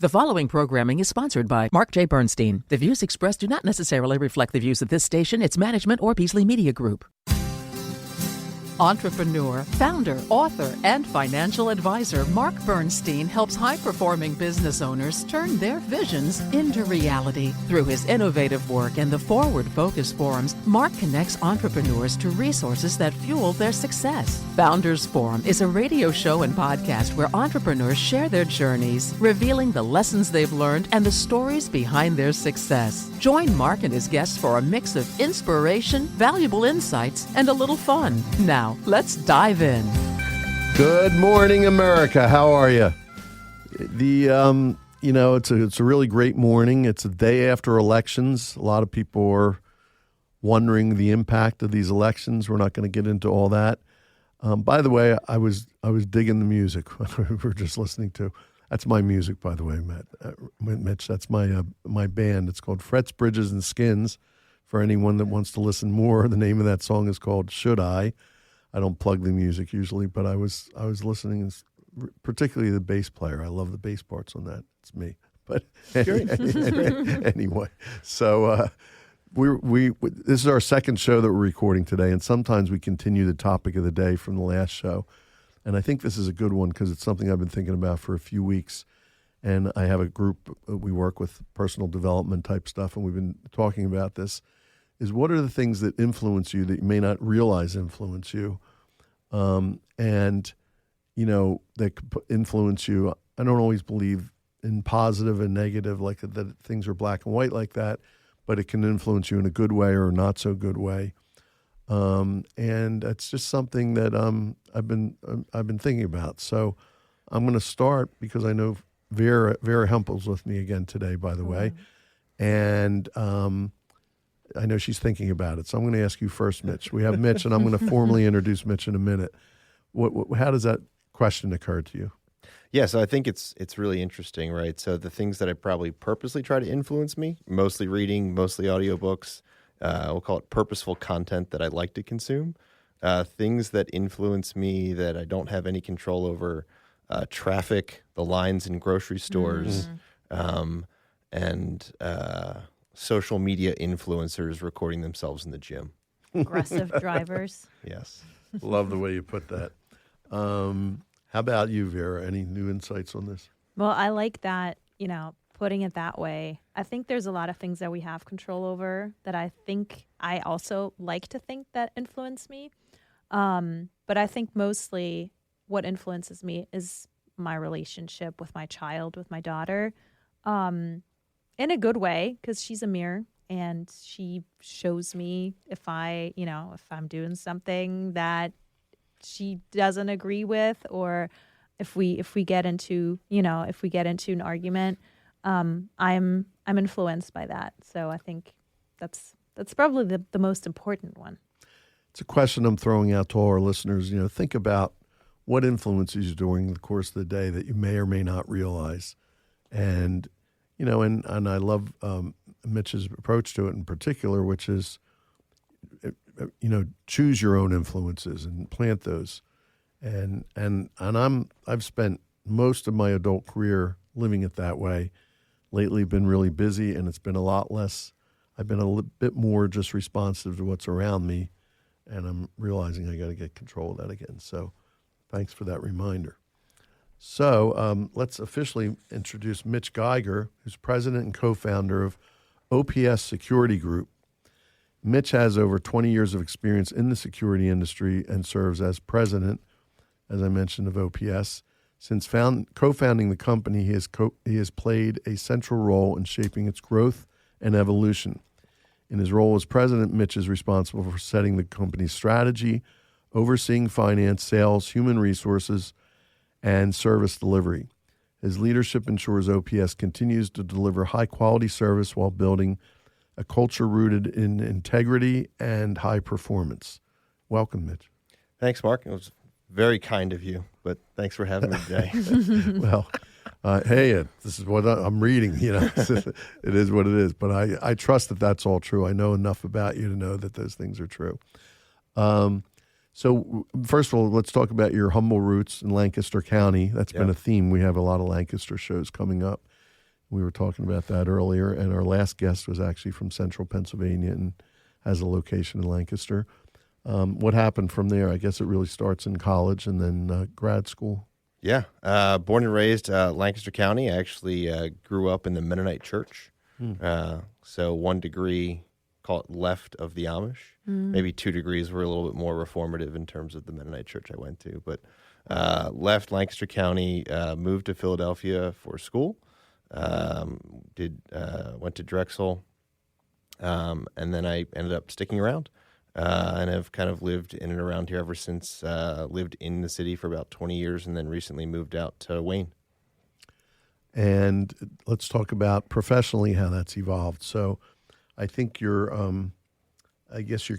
The following programming is sponsored by Mark J. Bernstein. The views expressed do not necessarily reflect the views of this station, its management, or Beasley Media Group. Entrepreneur, founder, author, and financial advisor Mark Bernstein helps high-performing business owners turn their visions into reality. Through his innovative work and the Forward Focus Forums, Mark connects entrepreneurs to resources that fuel their success. Founders Forum is a radio show and podcast where entrepreneurs share their journeys, revealing the lessons they've learned and the stories behind their success. Join Mark and his guests for a mix of inspiration, valuable insights, and a little fun. Now, let's dive in. Good morning, America. How are you? It's a really great morning. It's a day after elections. A lot of people are wondering the impact of these elections. We're not going to get into all that. By the way, I was digging the music we were just listening to. That's my music, by the way, Mitch. That's my band. It's called Frets, Bridges, and Skins. For anyone that wants to listen more, the name of that song is called Should I. I don't plug the music usually, but I was listening, and particularly the bass player. I love the bass parts on that. It's me. But anyway, so we this is our second show that we're recording today, and sometimes we continue the topic of the day from the last show. And I think this is a good one because it's something I've been thinking about for a few weeks. And I have a group we work with, personal development type stuff, and we've been talking about this. Is what are the things that influence you that you may not realize influence you, and that could influence you. I don't always believe in positive and negative, like that things are black and white like that, but it can influence you in a good way or a not so good way, and that's just something that I've been thinking about. So I'm going to start because I know Vera Hempel's with me again today, by the way, and I know she's thinking about it, so I'm going to ask you first, Mitch. We have Mitch, and I'm going to formally introduce Mitch in a minute. How does that question occur to you? Yeah, so I think it's really interesting, right? So the things that I probably purposely try to influence me, mostly reading, mostly audiobooks, we'll call it purposeful content that I like to consume. Things that influence me that I don't have any control over, traffic, the lines in grocery stores, and social media influencers recording themselves in the gym. Aggressive drivers. Yes. Love the way you put that. How about you, Vera? Any new insights on this? Well, I like that, putting it that way. I think there's a lot of things that we have control over that I think I also like to think that influence me. But I think mostly what influences me is my relationship with my child, with my daughter. In a good way, because she's a mirror and she shows me if I'm doing something that she doesn't agree with, or if we get into an argument, I'm influenced by that. So I think that's probably the most important one. It's a question I'm throwing out to all our listeners. Think about what influences you during the course of the day that you may or may not realize, and and I love Mitch's approach to it in particular, which is, choose your own influences and plant those. And I've spent most of my adult career living it that way. Lately, been really busy, and it's been a lot less. I've been a bit more just responsive to what's around me, and I'm realizing I got to get control of that again. So, thanks for that reminder. So let's officially introduce Mitch Gyger, who's president and co-founder of OPS Security Group. Mitch has over 20 years of experience in the security industry and serves as president, as I mentioned, of OPS. Since co-founding the company, he has played a central role in shaping its growth and evolution. In his role as president, Mitch is responsible for setting the company's strategy, overseeing finance, sales, human resources, and service delivery. His leadership ensures OPS continues to deliver high-quality service while building a culture rooted in integrity and high performance. Welcome, Mitch. Thanks, Mark. It was very kind of you, but thanks for having me today. Well, hey, this is what I'm reading. It is what it is. But I trust that that's all true. I know enough about you to know that those things are true. So first of all, let's talk about your humble roots in Lancaster County. That's been a theme. We have a lot of Lancaster shows coming up. We were talking about that earlier, and our last guest was actually from Central Pennsylvania and has a location in Lancaster. What happened from there? I guess it really starts in college and then grad school. Yeah, born and raised Lancaster County. I actually grew up in the Mennonite church. So 1 degree, call it left of the Amish. Maybe 2 degrees were a little bit more reformative in terms of the Mennonite church I went to. But left Lancaster County, moved to Philadelphia for school. Went to Drexel, and then I ended up sticking around. And I've kind of lived in and around here ever since. Lived in the city for about 20 years and then recently moved out to Wayne. And let's talk about professionally how that's evolved. So I think your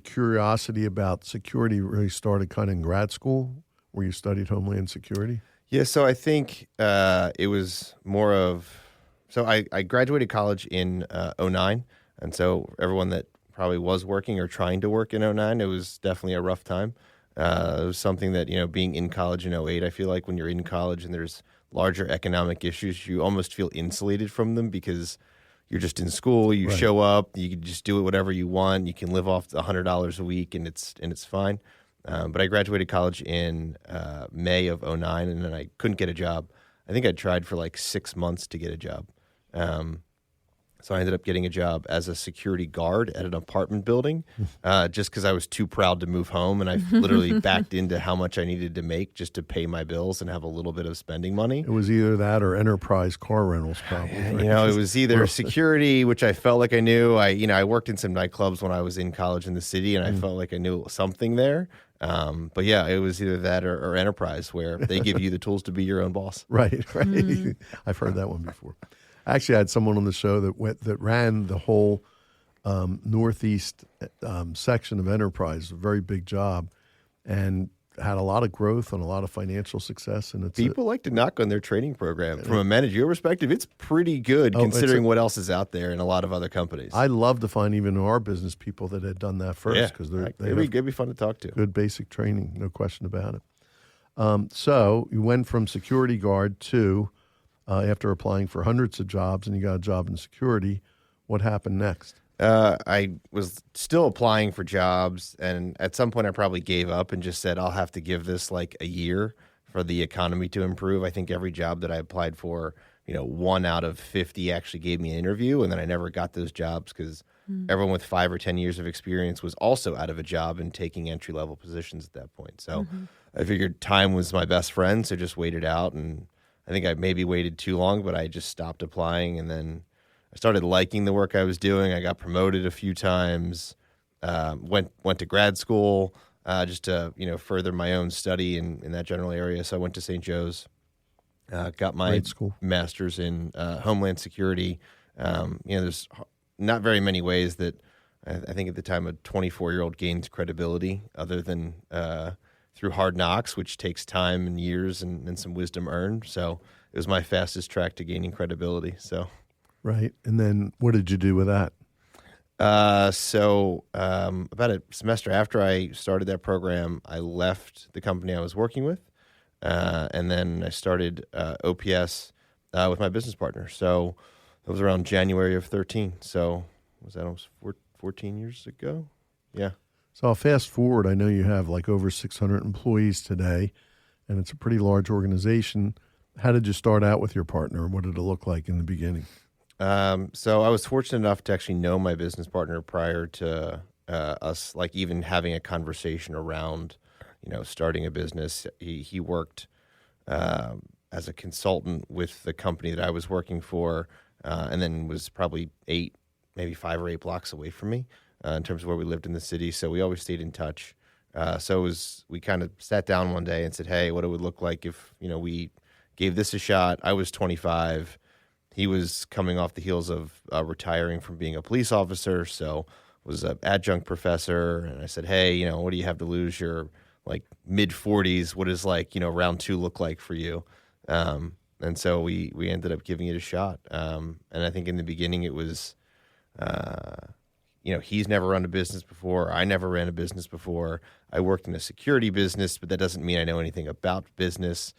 curiosity about security really started kind of in grad school where you studied Homeland Security. Yeah, so I think it was more of, so I graduated college in 2009. And so everyone that probably was working or trying to work in 2009. It was definitely a rough time. It was something that, being in college in 2008, I feel like when you're in college and there's larger economic issues, you almost feel insulated from them because you're just in school, you Right. show up, you can just do it whatever you want, you can live off $100 a week and it's fine. But I graduated college in May of 2009 and then I couldn't get a job. I think I tried for like 6 months to get a job. So I ended up getting a job as a security guard at an apartment building just because I was too proud to move home. And I literally backed into how much I needed to make just to pay my bills and have a little bit of spending money. It was either that or enterprise car rentals, probably. Right? It was either security, which I felt like I knew. I worked in some nightclubs when I was in college in the city, and I felt like I knew something there. But yeah, it was either that or enterprise, where they give you the tools to be your own boss. Right. I've heard that one before. Actually, I had someone on the show that ran the whole northeast section of enterprise, a very big job, and had a lot of growth and a lot of financial success. And People like to knock on their training program. From a managerial perspective, it's pretty good considering what else is out there in a lot of other companies. I love to find even our business people that had done that first because it'd be fun to talk to. Good basic training, no question about it. So you went from security guard to after applying for hundreds of jobs and you got a job in security. What happened next? I was still applying for jobs, and at some point I probably gave up and just said, I'll have to give this like a year for the economy to improve. I think every job that I applied for, 1 out of 50 actually gave me an interview, and then I never got those jobs because everyone with 5 or 10 years of experience was also out of a job and taking entry-level positions at that point. So I figured time was my best friend, so just waited out, and I think I maybe waited too long, but I just stopped applying, and then I started liking the work I was doing. I got promoted a few times, went to grad school just to further my own study in that general area. So I went to St. Joe's, got my master's in Homeland Security. There's not very many ways that I think at the time a 24-year-old gains credibility other than through hard knocks, which takes time and years and some wisdom earned. So it was my fastest track to gaining credibility. So. Right. And then what did you do with that? So about a semester after I started that program, I left the company I was working with, and then I started OPS with my business partner. So it was around January of 2013. So was that almost 14 years ago? Yeah. So I'll fast forward. I know you have like over 600 employees today, and it's a pretty large organization. How did you start out with your partner, and what did it look like in the beginning? So I was fortunate enough to actually know my business partner prior to us, like even having a conversation around, starting a business. He worked as a consultant with the company that I was working for, and then was probably 5 or 8 blocks away from me in terms of where we lived in the city. So we always stayed in touch. We kind of sat down one day and said, hey, what it would look like if, we gave this a shot. I was 25. He was coming off the heels of retiring from being a police officer, so was an adjunct professor. And I said, hey, what do you have to lose? You're like mid-40s. What does round 2 look like for you? And so we ended up giving it a shot. And I think in the beginning it was, he's never run a business before. I never ran a business before. I worked in a security business, but that doesn't mean I know anything about business.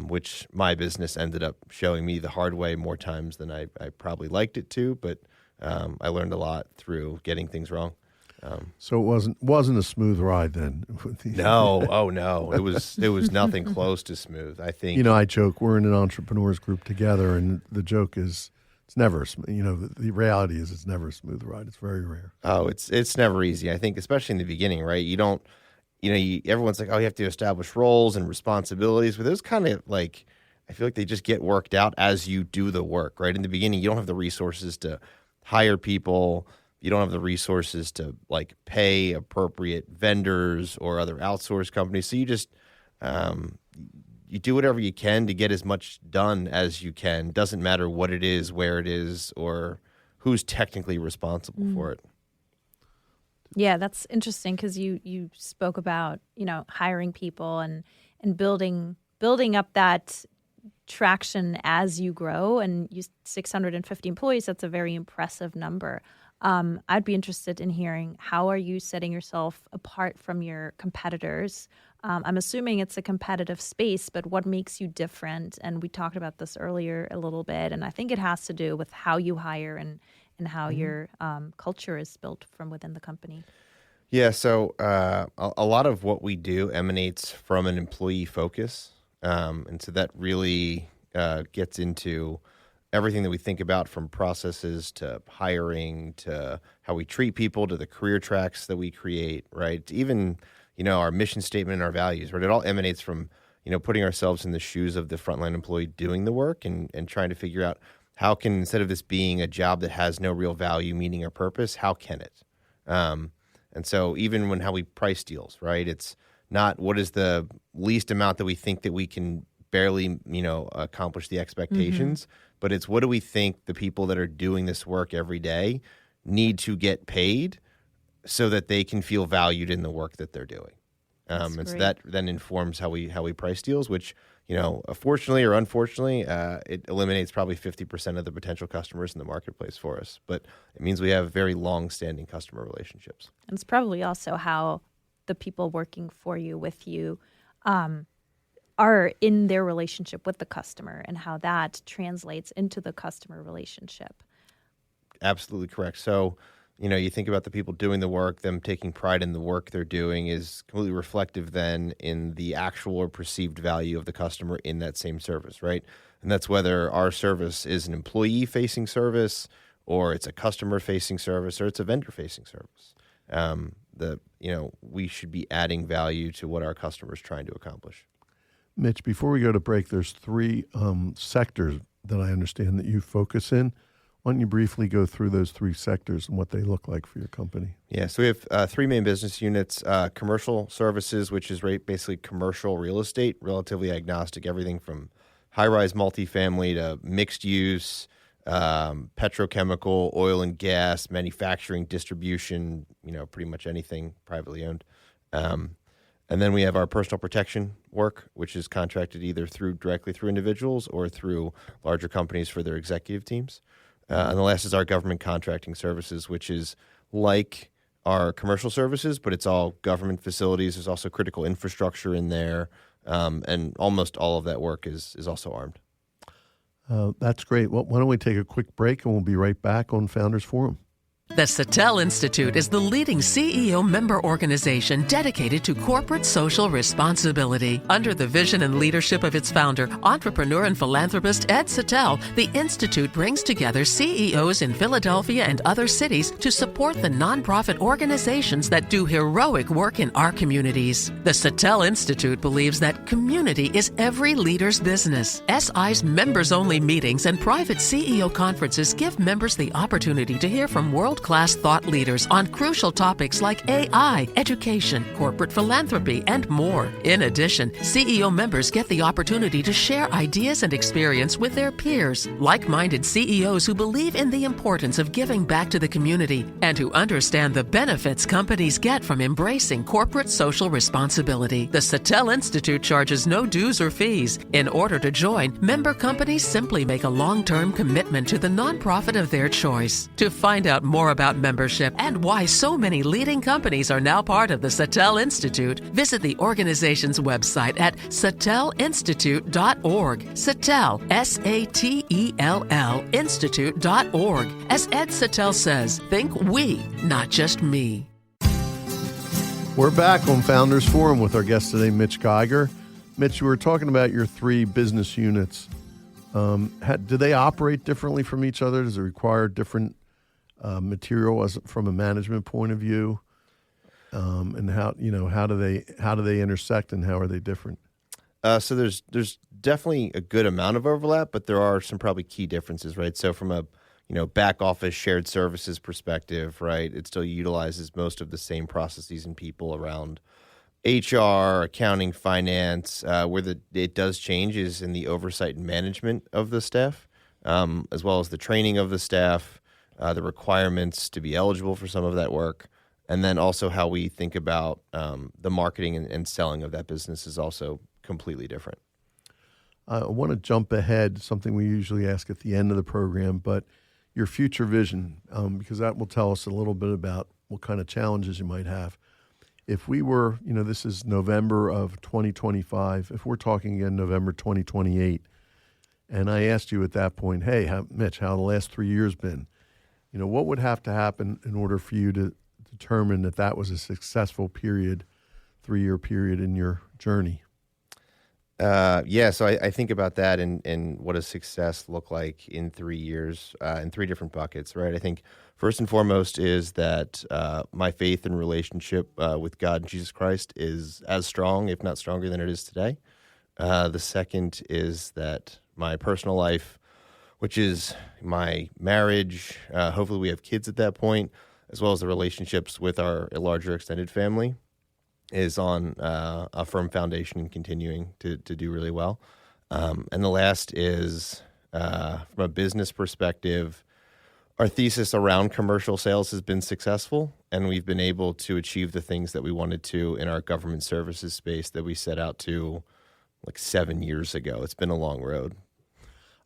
which my business ended up showing me the hard way more times than I probably liked it to. But I learned a lot through getting things wrong. So it wasn't a smooth ride then. No, oh no, it was nothing close to smooth. I think I joke we're in an entrepreneurs group together, and the joke is it's never. The reality is it's never a smooth ride. It's very rare. Oh, it's never easy. I think especially in the beginning, right? You don't, everyone's like, oh, you have to establish roles and responsibilities, but those kind of like I feel like they just get worked out as you do the work, right? In the beginning, you don't have the resources to hire people. You don't have the resources to like pay appropriate vendors or other outsourced companies. So you just you do whatever you can to get as much done as you can. Doesn't matter what it is, where it is, or who's technically responsible for it. Yeah, that's interesting because you spoke about hiring people and building up that traction as you grow, and 650 employees. That's a very impressive number. I'd be interested in hearing, how are you setting yourself apart from your competitors? I'm assuming it's a competitive space, but what makes you different? And we talked about this earlier a little bit, and I think it has to do with how you hire and how your culture is built from within the company. Yeah, so a lot of what we do emanates from an employee focus, and so that really gets into everything that we think about, from processes to hiring to how we treat people to the career tracks that we create, right? Even, our mission statement and our values, right? It all emanates from, putting ourselves in the shoes of the frontline employee doing the work and trying to figure out how can, instead of this being a job that has no real value, meaning, or purpose, how can it? And so even when how we price deals, right? It's not what is the least amount that we think that we can barely, accomplish the expectations, but it's what do we think the people that are doing this work every day need to get paid so that they can feel valued in the work that they're doing. And so that then informs how we price deals, which, fortunately or unfortunately, it eliminates probably 50% of the potential customers in the marketplace for us. But it means we have very long-standing customer relationships. And it's probably also how the people working for you, with you, are in their relationship with the customer and how that translates into the customer relationship. Absolutely correct. So, you think about the people doing the work, them taking pride in the work they're doing is completely reflective then in the actual or perceived value of the customer in that same service, right? And that's whether our service is an employee-facing service, or it's a customer-facing service, or it's a vendor-facing service. We should be adding value to what our customer is trying to accomplish. Mitch, before we go to break, there's 3 sectors that I understand that you focus in. Why don't you briefly go through those 3 sectors and what they look like for your company? Yeah, so we have 3 main business units. Commercial services, which is basically commercial real estate, relatively agnostic, everything from high-rise multifamily to mixed use, petrochemical, oil and gas, manufacturing, distribution, pretty much anything privately owned. And then we have our personal protection work, which is contracted either directly through individuals or through larger companies for their executive teams. And the last is our government contracting services, which is like our commercial services, but it's all government facilities. There's also critical infrastructure in there, and almost all of that work is also armed. That's great. Well, why don't we take a quick break, and we'll be right back on Founders Forum. The Sattel Institute is the leading CEO member organization dedicated to corporate social responsibility. Under the vision and leadership of its founder, entrepreneur and philanthropist Ed Sattel, the Institute brings together CEOs in Philadelphia and other cities to support the nonprofit organizations that do heroic work in our communities. The Sattel Institute believes that community is every leader's business. SI's members-only meetings and private CEO conferences give members the opportunity to hear from world-class thought leaders on crucial topics like AI, education, corporate philanthropy, and more. In addition, CEO members get the opportunity to share ideas and experience with their peers, like-minded CEOs who believe in the importance of giving back to the community and who understand the benefits companies get from embracing corporate social responsibility. The Sattel Institute charges no dues or fees. In order to join, member companies simply make a long-term commitment to the nonprofit of their choice. To find out more more about membership and why so many leading companies are now part of the Satell Institute, visit the organization's website at satellinstitute.org. Satell, S-A-T-E-L-L, institute.org. As Ed Satell says, think we, not just me. We're back on Founders Forum with our guest today, Mitch Gyger. Mitch, you were talking about your 3 business units. Do they operate differently from each other? Does it require different material from a management point of view? And how do they intersect, and how are they different? So there's definitely a good amount of overlap, but there are some probably key differences, right? So from a back office shared services perspective, right, it still utilizes most of the same processes and people around HR, accounting, finance. Where it does change is in the oversight and management of the staff, as well as the training of the staff, the requirements to be eligible for some of that work, and then also how we think about the marketing and selling of that business is also completely different. I want to jump ahead, something we usually ask at the end of the program, but your future vision, because that will tell us a little bit about what kind of challenges you might have. If we were, this is November of 2025, if we're talking again November 2028, and I asked you at that point, hey, Mitch, how the last 3 years been? What would have to happen in order for you to determine that was a successful period, 3-year period in your journey? So I think about that and what does success look like in 3 years in 3 different buckets, right? I think first and foremost is that my faith and relationship with God and Jesus Christ is as strong, if not stronger than it is today. The second is that my personal life, which is my marriage, hopefully we have kids at that point, as well as the relationships with our larger extended family, is on a firm foundation and continuing to do really well. And the last is, from a business perspective, our thesis around commercial sales has been successful, and we've been able to achieve the things that we wanted to in our government services space that we set out to 7 years ago. It's been a long road.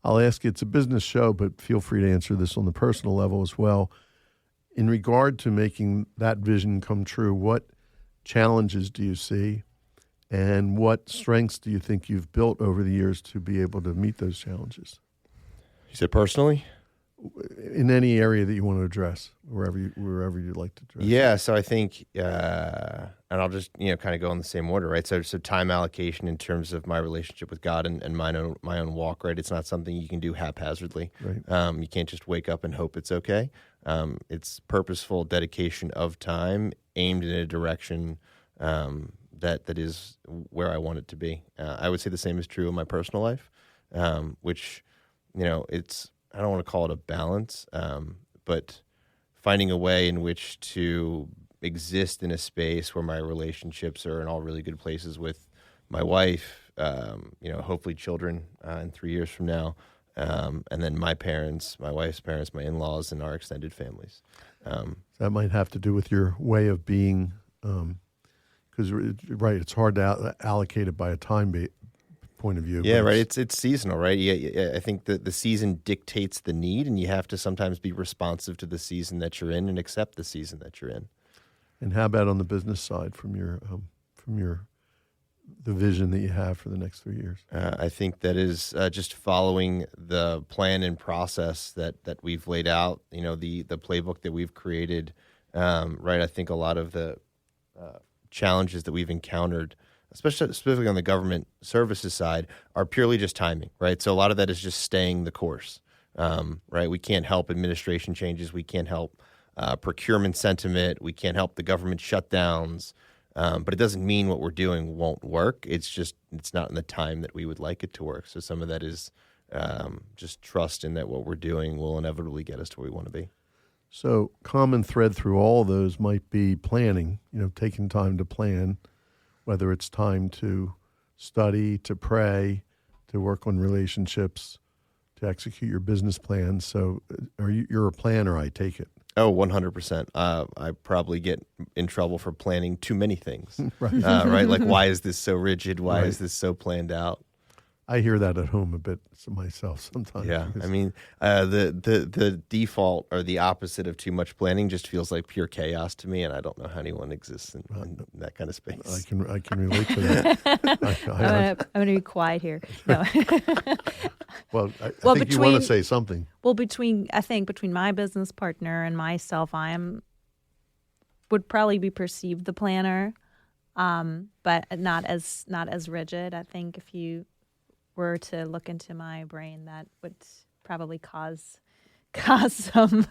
I'll ask you, it's a business show, but feel free to answer this on the personal level as well. In regard to making that vision come true, what challenges do you see, and what strengths do you think you've built over the years to be able to meet those challenges? You said personally? In any area that you want to address, wherever you'd like to address. Yeah, so I think, and I'll just kind of go in the same order, right? So time allocation in terms of my relationship with God and my own walk, right? It's not something you can do haphazardly. Right. You can't just wake up and hope it's okay. It's purposeful dedication of time aimed in a direction that is where I want it to be. I would say the same is true in my personal life, which it's. I don't want to call it a balance, but finding a way in which to exist in a space where my relationships are in all really good places with my wife, hopefully children in 3 years from now, and then my parents, my wife's parents, my in-laws, and our extended families. That might have to do with your way of being, because, right, it's hard to allocate it by a time point of view. Yeah, right. It's seasonal, right? Yeah, I think that the season dictates the need, and you have to sometimes be responsive to the season that you're in and accept the season that you're in. And how about on the business side, from the vision that you have for the next 3 years? I think that is just following the plan and process that we've laid out. The playbook that we've created. Right. I think a lot of the challenges that we've encountered, specifically on the government services side, are purely just timing, right? So a lot of that is just staying the course, right? We can't help administration changes. We can't help procurement sentiment. We can't help the government shutdowns. But it doesn't mean what we're doing won't work. It's not in the time that we would like it to work. So some of that is just trust in that what we're doing will inevitably get us to where we want to be. So common thread through all of those might be planning, taking time to plan, whether it's time to study, to pray, to work on relationships, to execute your business plans. So you're a planner, I take it. Oh, 100%. I probably get in trouble for planning too many things. Right. Right? Like, why is this so rigid? Why Right. is this so planned out? I hear that at home a bit myself sometimes. Yeah, because- I mean, the default or the opposite of too much planning just feels like pure chaos to me, and I don't know how anyone exists in that kind of space. I can relate to that. I'm gonna be quiet here. No. Well, I Well, think you want to between- say something. Well, between my business partner and myself, would probably be perceived the planner, but not as rigid. I think if you were to look into my brain, that would probably cause some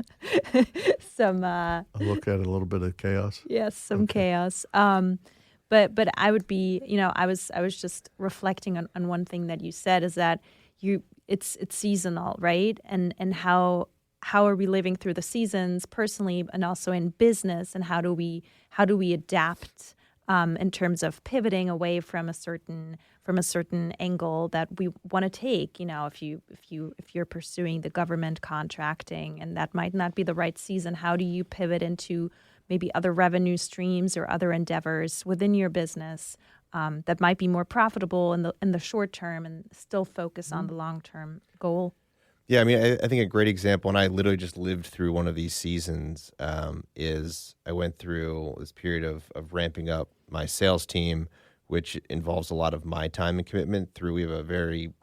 I look at a little bit of chaos. yes, some chaos. But I would be, I was just reflecting on one thing that you said, is that it's seasonal, right? And how are we living through the seasons personally and also in business, and how do we adapt in terms of pivoting away from a certain angle that we want to take. If you're pursuing the government contracting and that might not be the right season, how do you pivot into maybe other revenue streams or other endeavors within your business that might be more profitable in the short term and still focus on the long term goal? Yeah, I mean, I think a great example, and I literally just lived through one of these seasons, is I went through this period of ramping up my sales team, which involves a lot of my time and commitment. We have a very,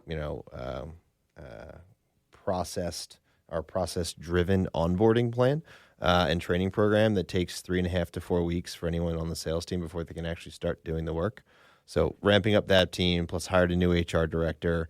process-driven onboarding plan and training program that takes 3.5 to 4 weeks for anyone on the sales team before they can actually start doing the work. So ramping up that team, plus hired a new HR director,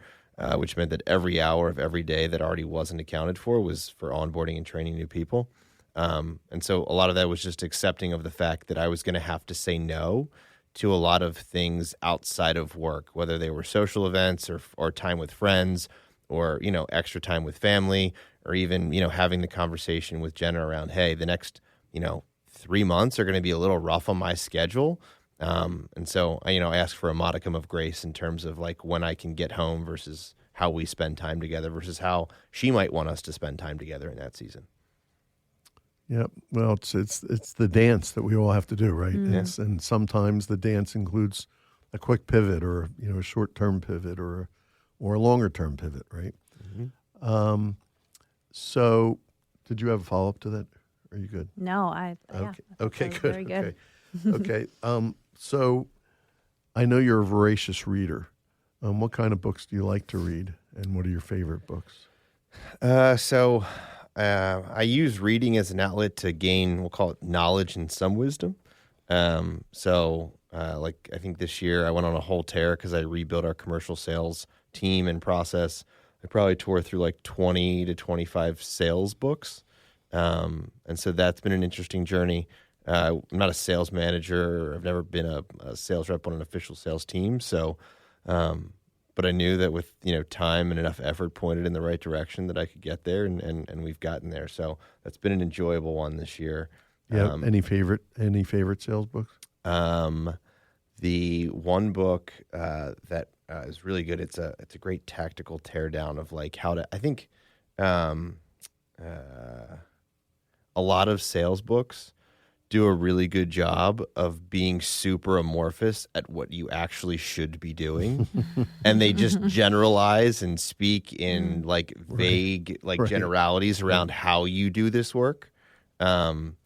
which meant that every hour of every day that already wasn't accounted for was for onboarding and training new people. And so a lot of that was just accepting of the fact that I was going to have to say no to a lot of things outside of work, whether they were social events or time with friends or, extra time with family, or even, having the conversation with Jenna around, hey, the next, 3 months are going to be a little rough on my schedule. And so, I ask for a modicum of grace in terms of like when I can get home versus how we spend time together versus how she might want us to spend time together in that season. Yeah, well, it's the dance that we all have to do, right? Mm. And sometimes the dance includes a quick pivot, or a short-term pivot, or a longer-term pivot, right? Mm-hmm. So, did you have a follow-up to that? Are you good? No, Okay, that was good. very good. Okay. So, I know you're a voracious reader. What kind of books do you like to read, and what are your favorite books? I use reading as an outlet to gain, we'll call it knowledge and some wisdom. I think this year I went on a whole tear because I rebuilt our commercial sales team and process. I probably tore through like 20 to 25 sales books. And so that's been an interesting journey. I'm not a sales manager. I've never been a sales rep on an official sales team. So, but I knew that with time and enough effort pointed in the right direction that I could get there, and we've gotten there. So that's been an enjoyable one this year. Yeah. Any favorite sales books? The one book that is really good. It's a great tactical teardown of like how to. I think a lot of sales books do a really good job of being super amorphous at what you actually should be doing. And they just generalize and speak in like vague generalities around how you do this work. And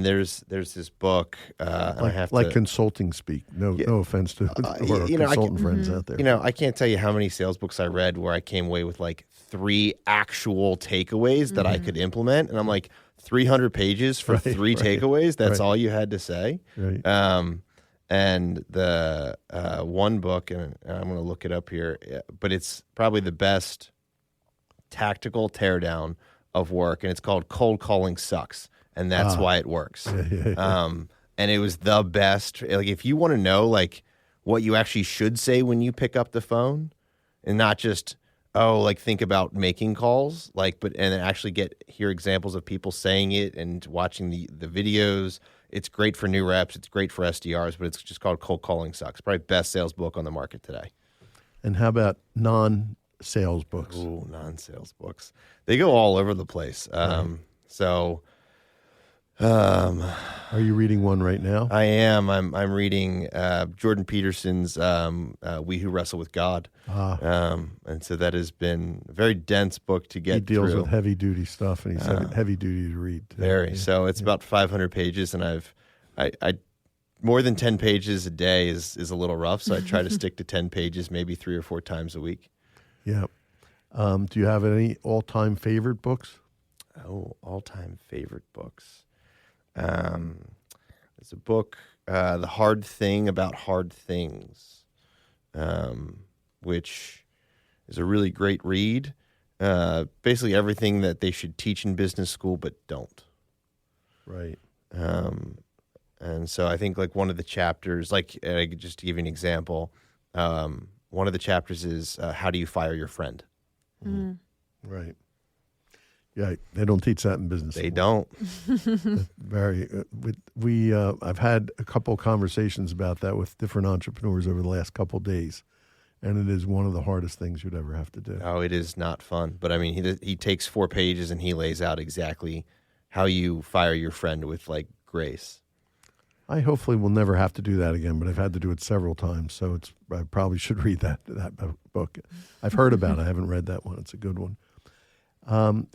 there's this book, and I have to, consulting speak. No offense to our consultant friends out there. I can't tell you how many sales books I read where I came away with like 3 actual takeaways that I could implement, and I'm like, 300 pages for 3 takeaways. That's all you had to say. Right. And the one book, and I'm going to look it up here, but it's probably the best tactical teardown of work, and it's called Cold Calling Sucks, and that's why it works. And it was the best. Like, if you want to know like what you actually should say when you pick up the phone, and not just think about making calls, and then actually hear examples of people saying it and watching the videos. It's great for new reps. It's great for SDRs, but it's just called Cold Calling Sucks. Probably best sales book on the market today. And how about non-sales books? Ooh, non-sales books. They go all over the place. So Are you reading one right now? I am. I'm reading Jordan Peterson's "We Who Wrestle with God," and so that has been a very dense book to get He deals through. with heavy duty stuff, and he's heavy duty to read. Too. Very. Yeah. So it's about 500 pages, and I more than 10 pages a day is a little rough. So I try to stick to 10 pages, maybe 3 or 4 times a week. Yeah. Do you have any all-time favorite books? Oh, all-time favorite books. There's a book, The Hard Thing About Hard Things, which is a really great read. Basically everything that they should teach in business school but don't. Right. And so I think like one of the chapters, just to give you an example, one of the chapters is how do you fire your friend? Mm. Right. Yeah, they don't teach that in business. They don't. Very. I've had a couple of conversations about that with different entrepreneurs over the last couple of days, and it is one of the hardest things you'd ever have to do. Oh, it is not fun. But I mean, he takes 4 pages and he lays out exactly how you fire your friend with like grace. I hopefully will never have to do that again, but I've had to do it several times, so I probably should read that book. I've heard about it. I haven't read that one. It's a good one.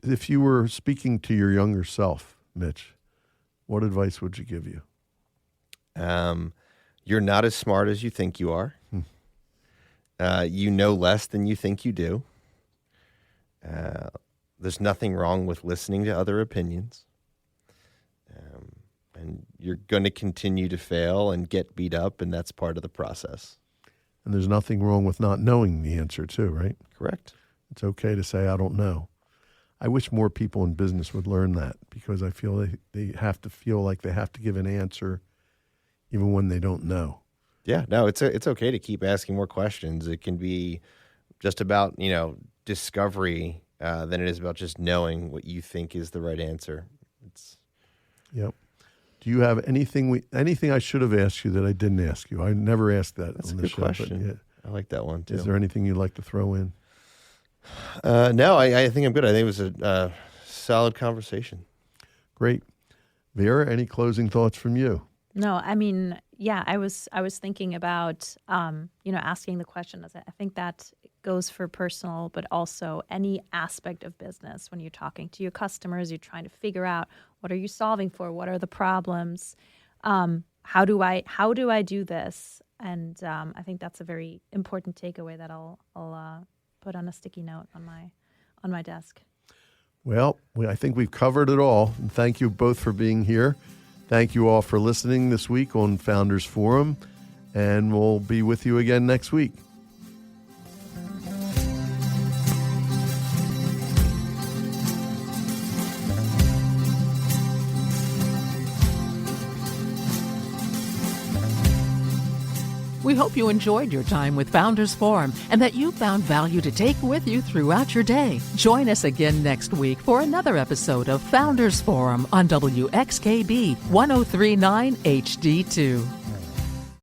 If you were speaking to your younger self, Mitch, what advice would you give you? You're not as smart as you think you are. You know less than you think you do. There's nothing wrong with listening to other opinions. And you're going to continue to fail and get beat up, and that's part of the process. And there's nothing wrong with not knowing the answer too, right? Correct. It's okay to say, I don't know. I wish more people in business would learn that, because I feel they have to feel like they have to give an answer even when they don't know. Yeah, no, it's okay to keep asking more questions. It can be just about, discovery than it is about just knowing what you think is the right answer. Yep. Do you have anything I should have asked you that I didn't ask you? I never asked that. That's on a the good show, question. Yeah. I like that one too. Is there anything you'd like to throw in? No, I think I'm good. I think it was a solid conversation. Great. Vera, any closing thoughts from you? No, I mean, yeah, I was thinking about, asking the question. I think that goes for personal, but also any aspect of business. When you're talking to your customers, you're trying to figure out what are you solving for? What are the problems? How do I do this? And I think that's a very important takeaway that I'll put on a sticky note on my desk. Well, I think we've covered it all. And thank you both for being here. Thank you all for listening this week on Founders Forum, and we'll be with you again next week. We hope you enjoyed your time with Founders Forum and that you found value to take with you throughout your day. Join us again next week for another episode of Founders Forum on WXKB 1039 HD2.